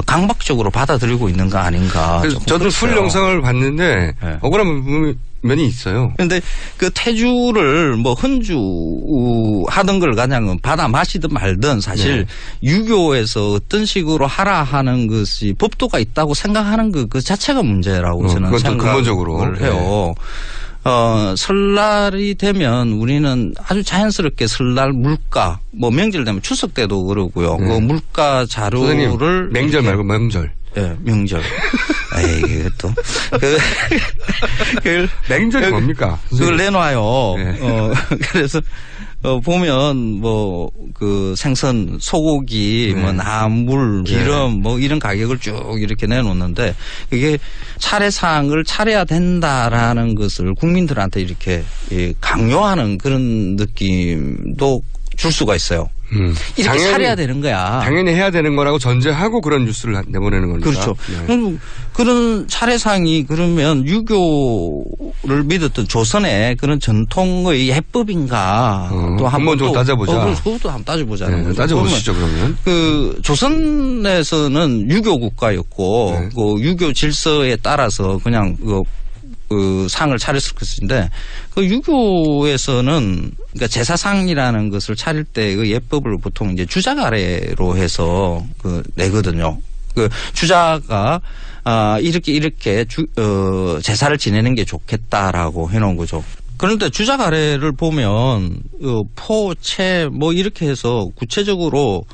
강박적으로 받아들이고 있는 거 아닌가. 저도 술 영상을 봤는데 억울한 면이 있어요. 그런데 그 태주를 뭐 헌주 하던 걸 그냥 받아 마시든 말든 사실 유교에서 어떤 식으로 하라 하는 것이 법도가 있다고 생각하는 그 자체가 문제라고 저는 생각을 해요. 설날이 되면 우리는 아주 자연스럽게 설날 물가, 뭐 명절 되면 추석 때도 그러고요. 그 물가 자료를. 명절 말고 명절. 명절. 에이, 또. 명절이 뭡니까? 그걸 내놔요. 그래서, 보면, 생선, 소고기, 나물, 기름, 이런 가격을 쭉 이렇게 내놓는데, 이게 차례상을 차려야 된다라는 것을 국민들한테 이렇게 강요하는 그런 느낌도 줄 수가 있어요. 이렇게 차려야 되는 거야. 당연히 해야 되는 거라고 전제하고 그런 뉴스를 내보내는 거니까. 그렇죠. 그런 차례상이 그러면 유교를 믿었던 조선의 그런 전통의 해법인가 또 한번 좀 따져보자. 그것도 한번 따져보자는 거죠. 따져보시죠 그러면. 그 조선에서는 유교 국가였고 그 유교 질서에 따라서 그냥 그 상을 차렸을 것인데 그 유교에서는 그러니까 제사상이라는 것을 차릴 때 그 예법을 보통 이제 주작 아래로 해서 그 내거든요. 그 주자가 이렇게 제사를 지내는 게 좋겠다라고 해놓은 거죠. 그런데 주자 가래를 보면 포, 채 뭐 이렇게 해서 구체적으로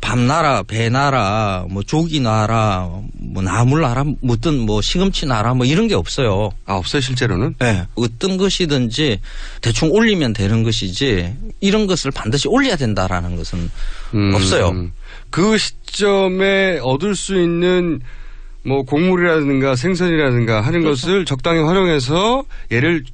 밤나라, 배나라, 뭐 조기나라, 뭐 나물나라, 어떤 뭐 시금치 나라 뭐 이런 게 없어요. 아, 없어요, 실제로는? 네. 어떤 것이든지 대충 올리면 되는 것이지 이런 것을 반드시 올려야 된다라는 것은 없어요. 그 시점에 얻을 수 있는 뭐 곡물이라든가 생선이라든가 하는 그렇죠. 것을 적당히 활용해서 얘를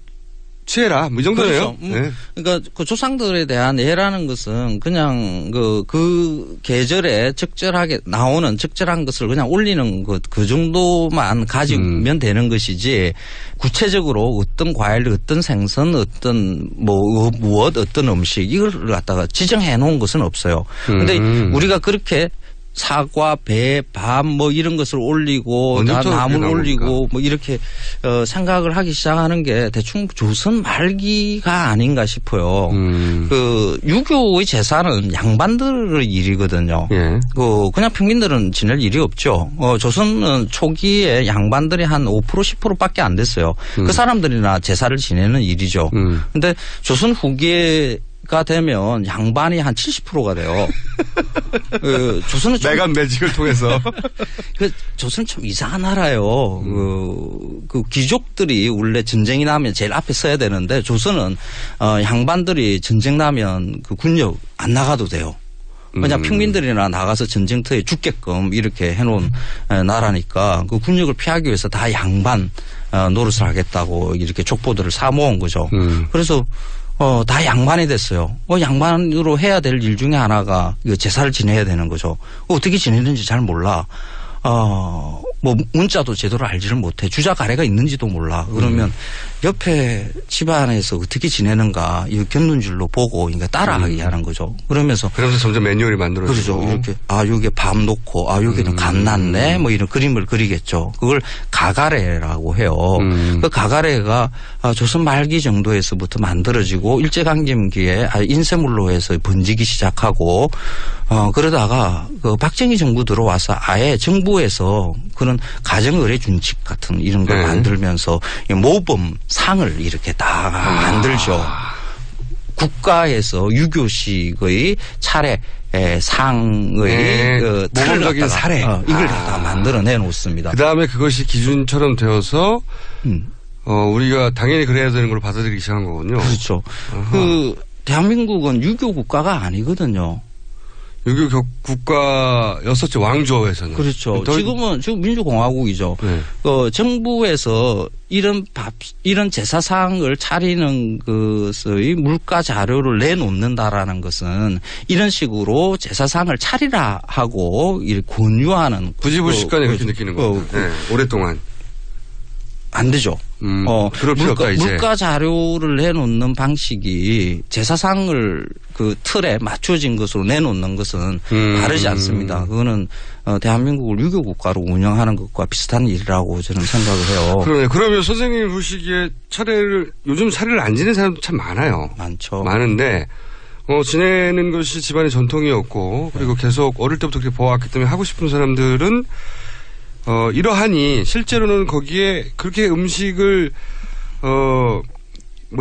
취해라. 뭐 이 정도예요. 그렇죠. 네. 그러니까 그 조상들에 대한 예라는 것은 그냥 그 계절에 적절하게 나오는 적절한 것을 그냥 올리는 그 정도만 가지면 되는 것이지 구체적으로 어떤 과일, 어떤 생선, 어떤 뭐 무엇, 어떤 음식 이걸 갖다가 지정해 놓은 것은 없어요. 그런데 우리가 그렇게 사과, 배, 밤 뭐 이런 것을 올리고 나물 올리고 뭐 이렇게 생각을 하기 시작하는 게 대충 조선 말기가 아닌가 싶어요. 그 유교의 제사는 양반들의 일이거든요. 예. 그냥 평민들은 지낼 일이 없죠. 조선은 초기에 양반들이 한 5% 10%밖에 안 됐어요. 그 사람들이나 제사를 지내는 일이죠. 근데 조선 후기에 가 되면 양반이 한 70%가 돼요. 조선은 좀 내간 매직을 통해서 조선은 좀 이상한 나라예요. 그 귀족들이 원래 전쟁이 나면 제일 앞에 서야 되는데 조선은 양반들이 전쟁 나면 그 군역 안 나가도 돼요. 그냥 평민들이나 나가서 전쟁터에 죽게끔 이렇게 해놓은 나라니까 그 군역을 피하기 위해서 다 양반 노릇을 하겠다고 이렇게 족보들을 사모은 거죠. 그래서 다 양반이 됐어요. 양반으로 해야 될 일 중에 하나가 제사를 지내야 되는 거죠. 어떻게 지내는지 잘 몰라. 뭐 문자도 제대로 알지를 못해. 주자 가래가 있는지도 몰라. 그러면 옆에 집안에서 어떻게 지내는가 이 견눈질로 보고 그러니까 따라하게 하는 거죠. 그러면서 점점 매뉴얼이 만들어지고. 그렇죠. 이렇게 여기에 밤 놓고 여기는 간 났네 뭐 이런 그림을 그리겠죠. 그걸 가가래라고 해요. 그 가가래가 조선 말기 정도에서부터 만들어지고 일제강점기에 인쇄물로 해서 번지기 시작하고 그러다가 그 박정희 정부 들어와서 아예 정부에서 그런 가정의례 준칙 같은 이런 걸 만들면서 모범 상을 이렇게 다 만들죠. 국가에서 유교식의 차례 상의 모범적인 사례 이걸 다 만들어내 놓습니다. 그 다음에 그것이 기준처럼 되어서 우리가 당연히 그래야 되는 걸 받아들이기 시작한 거군요. 그렇죠. 대한민국은 유교 국가가 아니거든요. 유교 국가였었죠. 왕조에서는. 그렇죠. 지금 민주공화국이죠. 네. 정부에서 이런 제사상을 차리는 것의 물가 자료를 내놓는다라는 것은 이런 식으로 제사상을 차리라 하고 이렇게 권유하는. 부지불식간에 그렇게 느끼는 거죠. 네. 오랫동안. 안 되죠. 그럴 필요 없다, 이제. 물가 자료를 내놓는 방식이 제사상을 그 틀에 맞춰진 것으로 내놓는 것은 다르지 않습니다. 그거는 대한민국을 유교 국가로 운영하는 것과 비슷한 일이라고 저는 생각을 해요. 그러네. 그러면 선생님 보시기에 요즘 차례를 안 지내는 사람도 참 많아요. 많죠. 많은데 지내는 것이 집안의 전통이었고 그리고 계속 어릴 때부터 그렇게 보아왔기 때문에 하고 싶은 사람들은 이러하니 실제로는 거기에 그렇게 음식을 뭐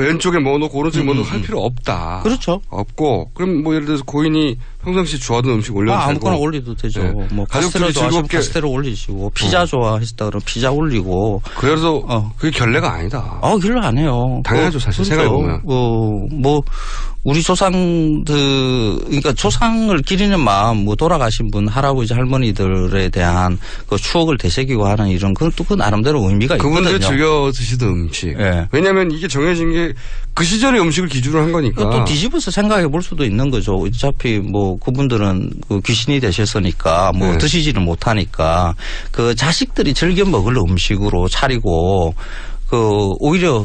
왼쪽에 뭐 넣고 오른쪽에 뭐 넣고 할 필요 없다. 그렇죠. 없고 그럼 뭐 예를 들어서 고인이 평상시 좋아하던 음식 올려도 되고 아무거나 올려도 되죠. 네. 뭐 가족들이 즐겁게 파스텔을 올리시고 피자 좋아하시다 그러면 피자 올리고. 그래서 그게 결례가 아니다. 결례 안 해요. 당연하죠. 사실 생각해 보면. 뭐 우리 조상들 그러니까 조상을 기리는 마음 뭐 돌아가신 분 할아버지 할머니들에 대한 그 추억을 되새기고 하는 이런 그것도 그 나름대로 의미가 있거든요. 그분들이 즐겨 드시던 음식. 네. 왜냐하면 이게 정해진 게 그 시절의 음식을 기준으로 한 거니까. 또 뒤집어서 생각해 볼 수도 있는 거죠. 어차피 뭐 그분들은 그 귀신이 되셨으니까 뭐 드시지를 못하니까 그 자식들이 즐겨 먹을 음식으로 차리고 오히려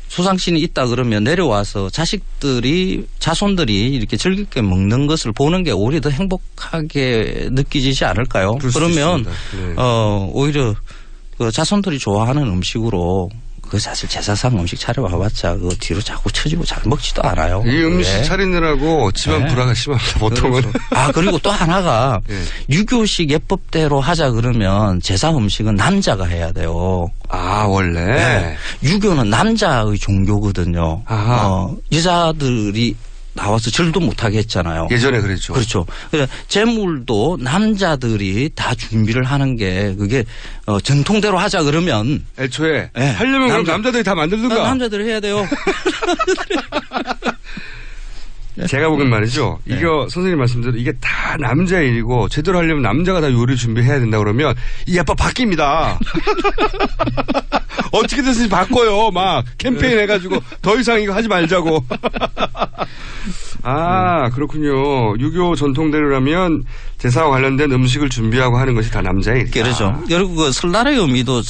소상신이 있다 그러면 내려와서 자손들이 이렇게 즐겁게 먹는 것을 보는 게 오히려 더 행복하게 느껴지지 않을까요? 그러면 오히려 그 자손들이 좋아하는 음식으로 그 사실 제사상 음식 차려봐봤자 그 뒤로 자꾸 처지고 잘 먹지도 않아요. 이 음식 네. 차리느라고 집안 네. 불화가 심합니다. 보통은. 그렇죠. 그리고 또 하나가 네. 유교식 예법대로 하자 그러면 제사 음식은 남자가 해야 돼요. 원래? 네. 유교는 남자의 종교거든요. 여자들이 나와서 절도 못하게 했잖아요. 예전에 그랬죠. 그렇죠. 그래서 제물도 남자들이 다 준비를 하는 게 그게 전통대로 하자 그러면 애초에 하려면 그럼 남자들이 다 만들든가. 남자들이 해야 돼요. 제가 보기엔 말이죠. 이거 선생님 말씀대로 이게 다 남자 일이고 제대로 하려면 남자가 다 요리 준비해야 된다 그러면 이 아빠 바뀝니다. 어떻게든지 바꿔요. 막 캠페인 해가지고 더 이상 이거 하지 말자고. 그렇군요. 유교 전통대로라면 제사와 관련된 음식을 준비하고 하는 것이 다 남자의 일이다. 그렇죠. 그리고 그 설날의 의미도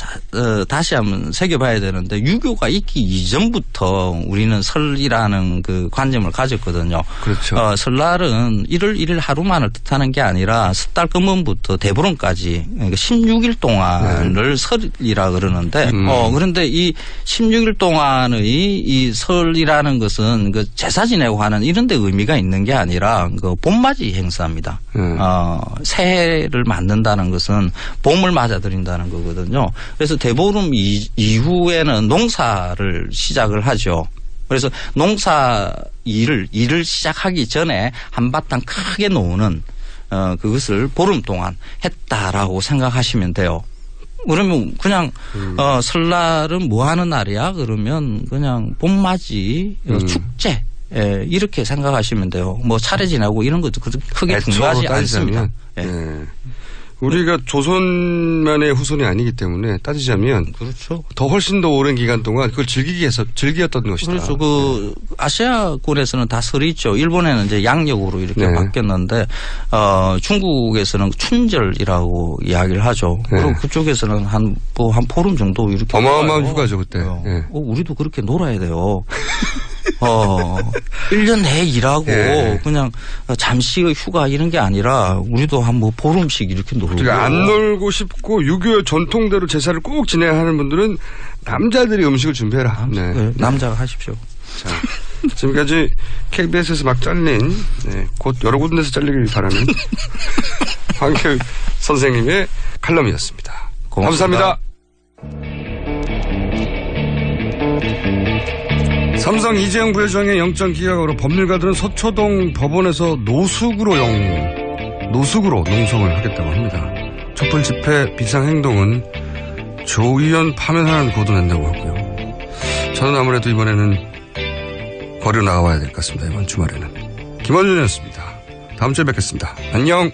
다시 한번 새겨봐야 되는데 유교가 있기 이전부터 우리는 설이라는 그 관념을 가졌거든요. 그렇죠. 설날은 1월 1일 하루만을 뜻하는 게 아니라 섣달 금음부터 대보름까지 그러니까 16일 동안을 설이라 그러는데 그런데 이 16일 동안의 이 설이라는 것은 그 제사 지내고 하는 이런 데 의미가 있는 게 아니라 그 봄맞이 행사입니다. 새해를 맞는다는 것은 봄을 맞아들인다는 거거든요. 그래서 대보름 이후에는 농사를 시작을 하죠. 그래서 농사 일을 시작하기 전에 한바탕 크게 놓는 그것을 보름 동안 했다라고 생각하시면 돼요. 그러면 그냥 설날은 뭐 하는 날이야? 그러면 그냥 봄맞이 축제 이렇게 생각하시면 돼요. 뭐 차례 지나고 이런 것도 크게 중요하지 않습니다. 우리가 조선만의 후손이 아니기 때문에 따지자면 그렇죠. 더 훨씬 더 오랜 기간 동안 그걸 즐겼던 것이다. 그렇죠. 그 아시아권에서는 다 설이 있죠. 일본에는 이제 양력으로 이렇게 바뀌었는데 중국에서는 춘절이라고 이야기를 하죠. 그리고 그쪽에서는 한 보름 정도 이렇게 어마어마한 휴가죠 그때. 우리도 그렇게 놀아야 돼요. 1년 내에 일하고 그냥 잠시의 휴가 이런 게 아니라 우리도 한 뭐 보름씩 이렇게 놀고. 그러니까 안 놀고 싶고 유교의 전통대로 제사를 꼭 지내야 하는 분들은 남자들이 음식을 준비해라. 남자가 하십시오. 자, 지금까지 KBS에서 막 잘린 곧 여러 군데서 잘리길 바라는 황교익 선생님의 칼럼이었습니다. 고맙습니다. 삼성 이재용 부회장의 영장 기각으로 법률가들은 서초동 법원에서 노숙으로 농성을 하겠다고 합니다. 촛불 집회 비상행동은 조 의원 파면하는 거도 낸다고 하고요. 저는 아무래도 이번에는 거리로 나가봐야 될 것 같습니다. 이번 주말에는. 김원준이었습니다. 다음 주에 뵙겠습니다. 안녕.